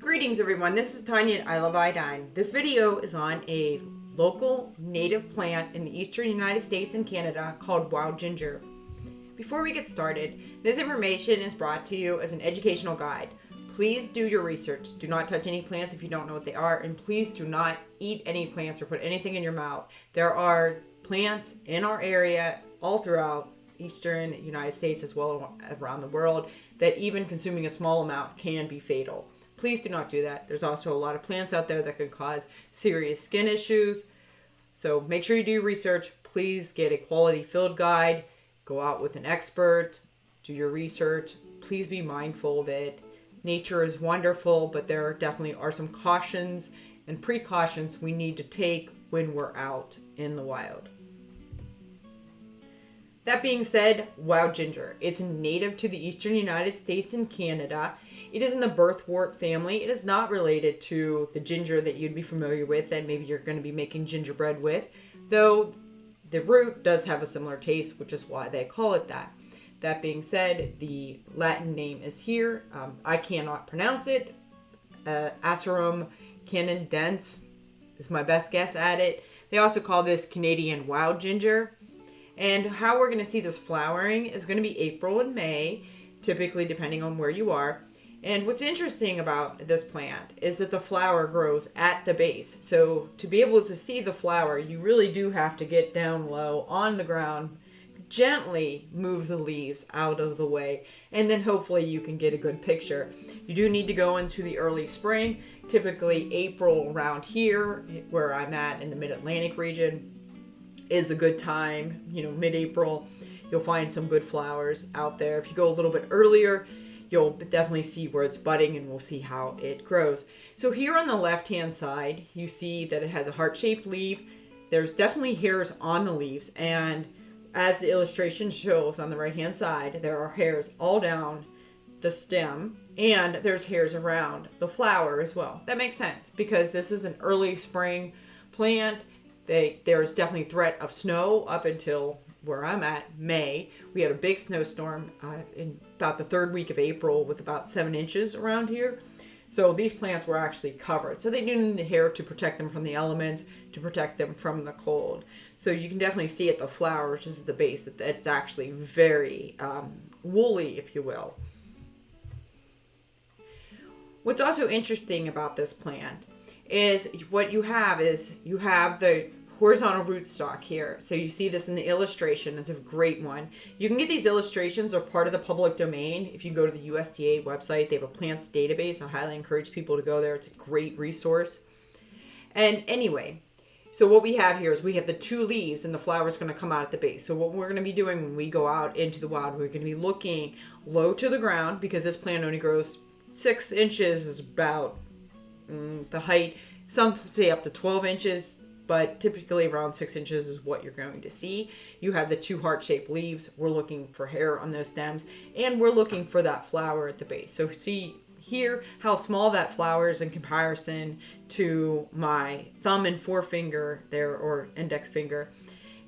Greetings everyone, this is Tanya at I Love Iodine. This video is on a local native plant in the eastern United States and Canada called wild ginger. Before we get started, this information is brought to you as an educational guide. Please do your research. Do not touch any plants if you don't know what they are, and please do not eat any plants or put anything in your mouth. There are plants in our area all throughout eastern United States as well as around the world that even consuming a small amount can be fatal. Please do not do that. There's also a lot of plants out there that can cause serious skin issues. So make sure you do your research. Please get a quality field guide. Go out with an expert. Do your research. Please be mindful that nature is wonderful, but there definitely are some cautions and precautions we need to take when we're out in the wild. That being said, wild ginger is native to the eastern United States and Canada. It is in the Birthwort family. It is not related to the ginger that you'd be familiar with that maybe you're going to be making gingerbread with, though the root does have a similar taste, which is why they call it that. That being said, the Latin name is here. I cannot pronounce it. Asarum canadense is my best guess at it. They also call this Canadian Wildginger. And how we're going to see this flowering is going to be April and May, typically depending on where you are. And what's interesting about this plant is that the flower grows at the base. So to be able to see the flower, you really do have to get down low on the ground, gently move the leaves out of the way, and then hopefully you can get a good picture. You do need to go into the early spring, typically April around here, where I'm at in the Mid-Atlantic region, is a good time. Mid-April, you'll find some good flowers out there. If you go a little bit earlier, you'll definitely see where it's budding, and we'll see how it grows. So here on the left-hand side, you see that it has a heart-shaped leaf. There's definitely hairs on the leaves, and as the illustration shows on the right-hand side, there are hairs all down the stem, and there's hairs around the flower as well. That makes sense because this is an early spring plant. There's definitely threat of snow up until where I'm at, May. We had a big snowstorm in about the third week of April with about 7 inches around here. So these plants were actually covered. So they do need the hair to protect them from the elements, to protect them from the cold. So you can definitely see at the flower, which is at the base, that it's actually very woolly, if you will. What's also interesting about this plant is you have the horizontal rootstock here. So you see this in the illustration. It's a great one. You can get these illustrations. They're part of the public domain. If you go to the USDA website, they have a plants database. I highly encourage people to go there. It's a great resource. And anyway, so what we have here is we have the two leaves, and the flower is going to come out at the base. So what we're going to be doing when we go out into the wild, we're going to be looking low to the ground because this plant only grows 6 inches is about the height. Some say up to 12 inches. But typically around 6 inches is what you're going to see. You have the two heart-shaped leaves. We're looking for hair on those stems, and we're looking for that flower at the base. So see here how small that flower is in comparison to my thumb and forefinger there, or index finger.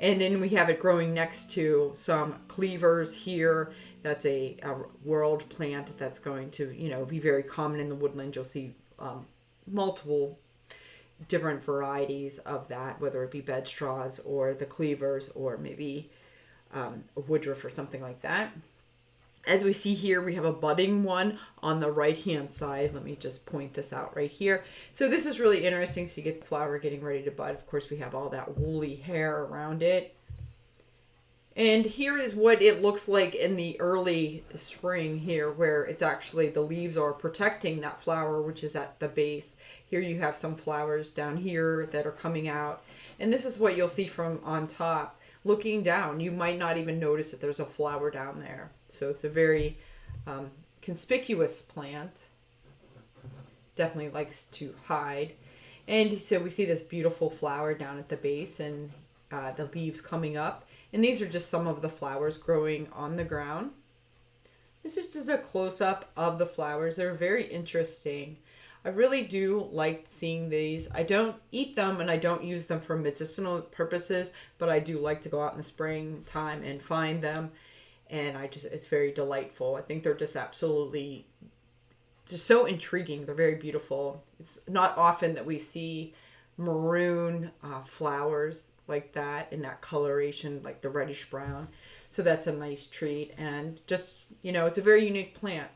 And then we have it growing next to some cleavers here. That's a world plant that's going to be very common in the woodland. You'll see multiple different varieties of that, whether it be bed straws or the cleavers or maybe a woodruff or something like that. As we see here, we have a budding one on the right hand side. Let me just point this out right here. So this is really interesting. So you get the flower getting ready to bud. Of course, we have all that woolly hair around it. And here is what it looks like in the early spring here, where it's actually the leaves are protecting that flower, which is at the base. Here you have some flowers down here that are coming out. And this is what you'll see from on top. Looking down, you might not even notice that there's a flower down there. So it's a very conspicuous plant. Definitely likes to hide. And so we see this beautiful flower down at the base and the leaves coming up. And these are just some of the flowers growing on the ground. This is just a close-up of the flowers. They're very interesting. I really do like seeing these. I don't eat them and I don't use them for medicinal purposes, but I do like to go out in the springtime and find them. And it's very delightful. I think they're just absolutely just so intriguing. They're very beautiful. It's not often that we see maroon flowers like that in that coloration, like the reddish brown. So that's a nice treat. And just, it's a very unique plant.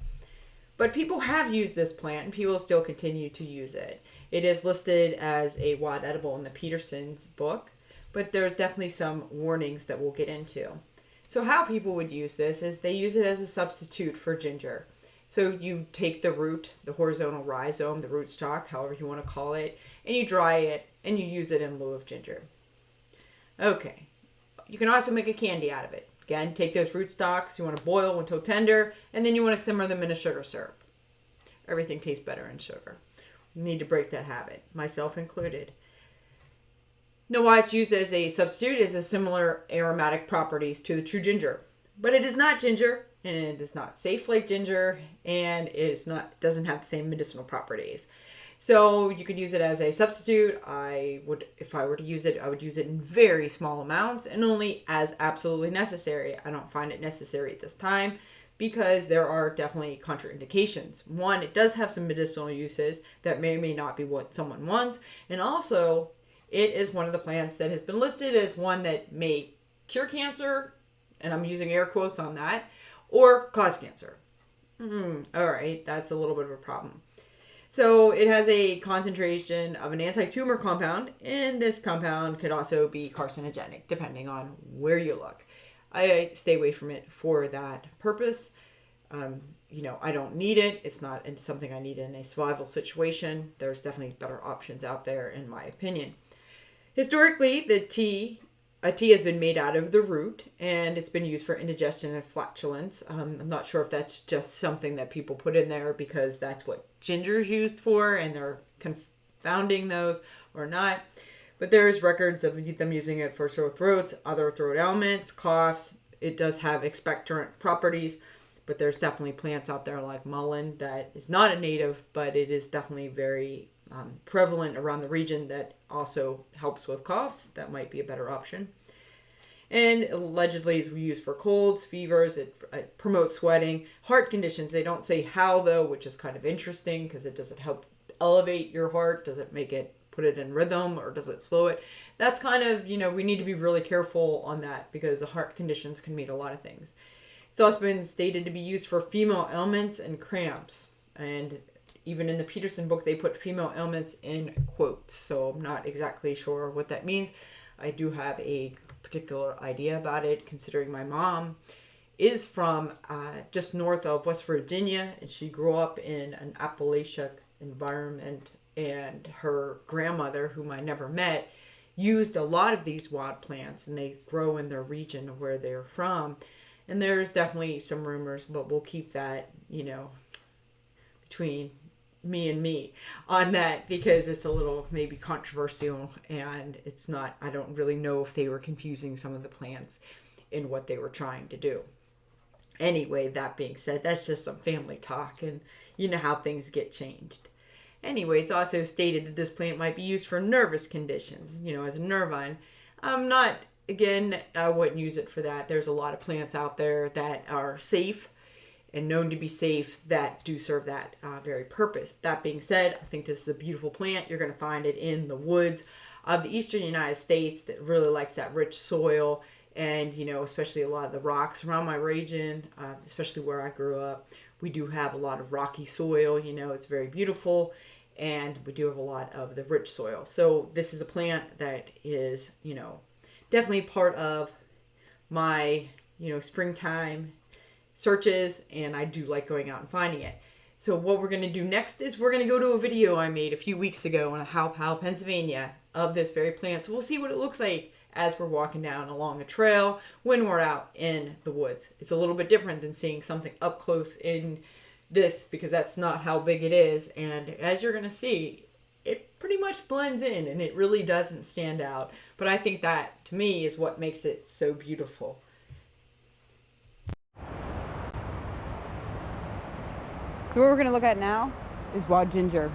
But people have used this plant and people still continue to use it. It is listed as a wild edible in the Peterson's book, but there's definitely some warnings that we'll get into. So how people would use this is they use it as a substitute for ginger. So you take the root, the horizontal rhizome, the rootstock, however you want to call it, and you dry it and you use it in lieu of ginger. Okay. You can also make a candy out of it. Again, take those rootstocks, you want to boil until tender, and then you want to simmer them in a sugar syrup. Everything tastes better in sugar. You need to break that habit, myself included. Now, why it's used as a substitute is a similar aromatic properties to the true ginger. But it is not ginger, and it is not safe like ginger, and doesn't have the same medicinal properties. So you could use it as a substitute. If I were to use it, I would use it in very small amounts and only as absolutely necessary. I don't find it necessary at this time because there are definitely contraindications. One, it does have some medicinal uses that may or may not be what someone wants. And also, it is one of the plants that has been listed as one that may cure cancer, and I'm using air quotes on that, or cause cancer. All right, that's a little bit of a problem. So it has a concentration of an anti-tumor compound, and this compound could also be carcinogenic, depending on where you look. I stay away from it for that purpose. I don't need it. It's not something I need in a survival situation. There's definitely better options out there, in my opinion. Historically, a tea has been made out of the root, and it's been used for indigestion and flatulence. I'm not sure if that's just something that people put in there because that's what ginger is used for, and they're confounding those or not. But there's records of them using it for sore throats, other throat ailments, coughs. It does have expectorant properties, but there's definitely plants out there like mullein that is not a native, but it is definitely very prevalent around the region that also helps with coughs. That might be a better option. And allegedly it's used for colds, fevers. It promotes sweating, heart conditions. They don't say how though, which is kind of interesting because does it help elevate your heart? Does it put it in rhythm, or does it slow it? That's kind of, we need to be really careful on that because the heart conditions can mean a lot of things. It's also been stated to be used for female ailments and cramps. And even in the Peterson book, they put female ailments in quotes. So I'm not exactly sure what that means. I do have a particular idea about it, considering my mom is from just north of West Virginia, and she grew up in an Appalachian environment, and her grandmother, whom I never met, used a lot of these wild plants, and they grow in their region of where they're from. And there's definitely some rumors, but we'll keep that, between me and me on that because it's a little maybe controversial, and it's not, I don't really know if they were confusing some of the plants in what they were trying to do. Anyway, that being said, that's just some family talk, and you know how things get changed. Anyway, it's also stated that this plant might be used for nervous conditions, as a nervine. I wouldn't use it for that. There's a lot of plants out there that are safe and known to be safe that do serve that very purpose. That being said, I think this is a beautiful plant. You're going to find it in the woods of the eastern United States that really likes that rich soil, and especially a lot of the rocks around my region, especially where I grew up. We do have a lot of rocky soil. It's very beautiful, and we do have a lot of the rich soil. So this is a plant that is definitely part of my springtime searches, and I do like going out and finding it. So what we're going to do next is we're going to go to a video I made a few weeks ago in How Pennsylvania of this very plant. So we'll see what it looks like as we're walking down along a trail when we're out in the woods. It's a little bit different than seeing something up close in this because that's not how big it is. And as you're going to see, it pretty much blends in and it really doesn't stand out. But I think that, to me, is what makes it so beautiful. So what we're going to look at now is wild ginger.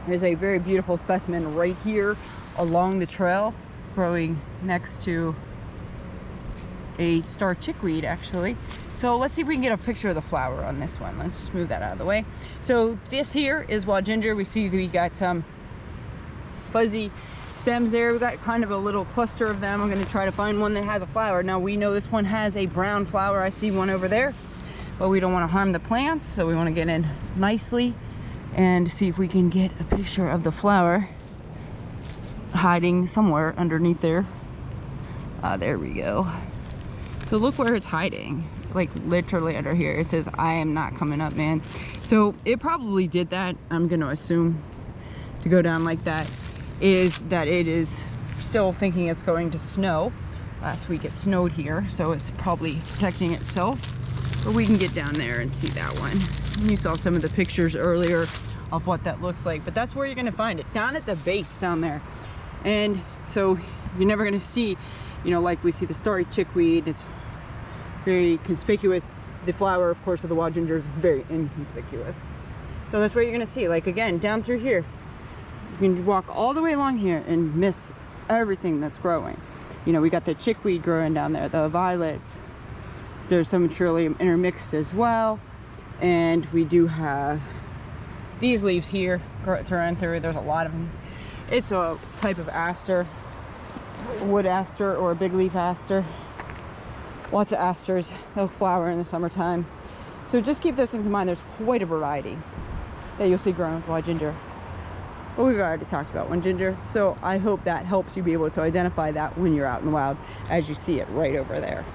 There's a very beautiful specimen right here along the trail growing next to a star chickweed actually. So let's see if we can get a picture of the flower on this one. Let's just move that out of the way. So this here is wild ginger. We see we got some fuzzy stems there. We got kind of a little cluster of them. I'm going to try to find one that has a flower. Now we know this one has a brown flower. I see one over there, but we don't want to harm the plants, so we want to get in nicely and see if we can get a picture of the flower hiding somewhere underneath there. There we go. So look where it's hiding, like literally under here. It says, I am not coming up, man. So it probably did that. I'm going to assume to go down like that is that it is still thinking it's going to snow. Last week it snowed here, so it's probably protecting itself. But we can get down there and see that one. You saw some of the pictures earlier of what that looks like, but that's where you're gonna find it, down at the base down there. And so you're never gonna see, you know, like we see the starry chickweed, it's very conspicuous. The flower, of course, of the wild ginger is very inconspicuous. So that's where you're gonna see, like again, down through here. You can walk all the way along here and miss everything that's growing. You know, we got the chickweed growing down there, the violets. There's some trillium intermixed as well. And we do have these leaves here thrown through. There's a lot of them. It's a type of aster, wood aster or a big leaf aster. Lots of asters. They'll flower in the summertime. So just keep those things in mind. There's quite a variety that you'll see growing with wild ginger. But we've already talked about wild ginger, so I hope that helps you be able to identify that when you're out in the wild as you see it right over there.